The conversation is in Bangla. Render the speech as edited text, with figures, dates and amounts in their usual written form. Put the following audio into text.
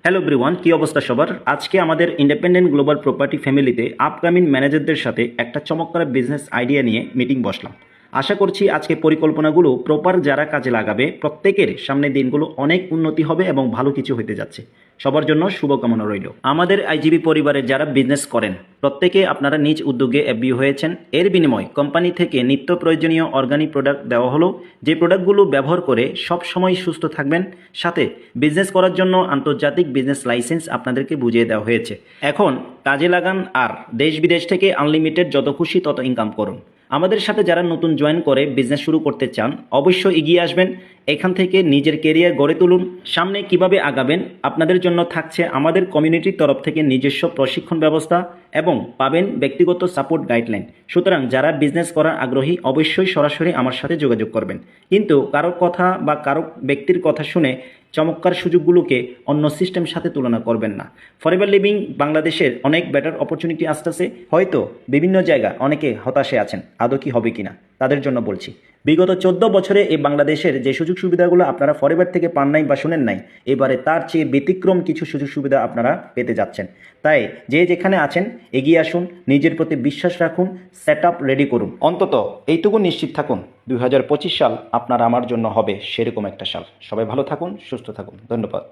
হ্যালো এভরিওয়ান, কি অবস্থা সবার? আজকে আমাদের ইন্ডিপেন্ডেন্ট গ্লোবাল প্রপার্টি ফ্যামিলিতে আপকামিং ম্যানেজারদের সাথে একটা চমৎকার বিজনেস আইডিয়া নিয়ে মিটিং বসলাম। আশা করছি আজকে পরিকল্পনাগুলো প্রপার যারা কাজে লাগাবে প্রত্যেকের সামনের দিনগুলো অনেক উন্নতি হবে এবং ভালো কিছু হতে যাচ্ছে। সবার জন্য শুভকামনা রইল। আমাদের আইজিবি পরিবারের যারা বিজনেস করেন প্রত্যেকে আপনারা নিজ উদ্যোগে এফবি হয়েছেন। এর বিনিময়ে কোম্পানি থেকে নিত্য প্রয়োজনীয় অর্গানিক প্রোডাক্ট দেওয়া হলো, যে প্রোডাক্টগুলো ব্যবহার করে সব সময় সুস্থ থাকবেন। সাথে বিজনেস করার জন্য আন্তর্জাতিক বিজনেস লাইসেন্স আপনাদেরকে বুঝিয়ে দেওয়া হয়েছে। এখন কাজে লাগান আর দেশ বিদেশ থেকে আনলিমিটেড যত খুশি তত ইনকাম করুন। আমাদের সাথে যারা নতুন জয়েন করে বিজনেস শুরু করতে চান অবশ্যই এগিয়ে আসবেন। এখান থেকে নিজের কেরিয়ার গড়ে তুলুন। সামনে কিভাবে আগাবেন আপনাদের জন্য থাকছে আমাদের কমিউনিটির তরফ থেকে নিজস্ব প্রশিক্ষণ ব্যবস্থা এবং পাবেন ব্যক্তিগত সাপোর্ট গাইডলাইন। সুতরাং যারা বিজনেস করার আগ্রহী অবশ্যই সরাসরি আমার সাথে যোগাযোগ করবেন। কিন্তু কারো কথা বা কারো ব্যক্তির কথা শুনে চমৎকার সুযোগগুলোকে অন্য সিস্টেমের সাথে তুলনা করবেন না। ফরএভার লিভিং বাংলাদেশের অনেক বেটার অপরচুনিটি আসতেছে। হয়তো বিভিন্ন জায়গা অনেকে হতাশে আছেন আদৌ কি হবে কিনা, তাদের জন্য বলছি বিগত 14 বছরে এই বাংলাদেশের যে সুযোগ সুবিধাগুলো আপনারা ফরএভার থেকে পান নাই বা শুনেন নাই, এবারে তার চেয়ে ব্যতিক্রম কিছু সুযোগ সুবিধা আপনারা পেতে যাচ্ছেন। তাই যে যেখানে আছেন এগিয়ে আসুন, নিজের প্রতি বিশ্বাস রাখুন, সেট আপ রেডি করুন। অন্তত এইটুকু নিশ্চিত থাকুন 2025 সাল আপনার আমার জন্য হবে সেরকম একটা সাল। সবাই ভালো থাকুন, সুস্থ থাকুন। ধন্যবাদ।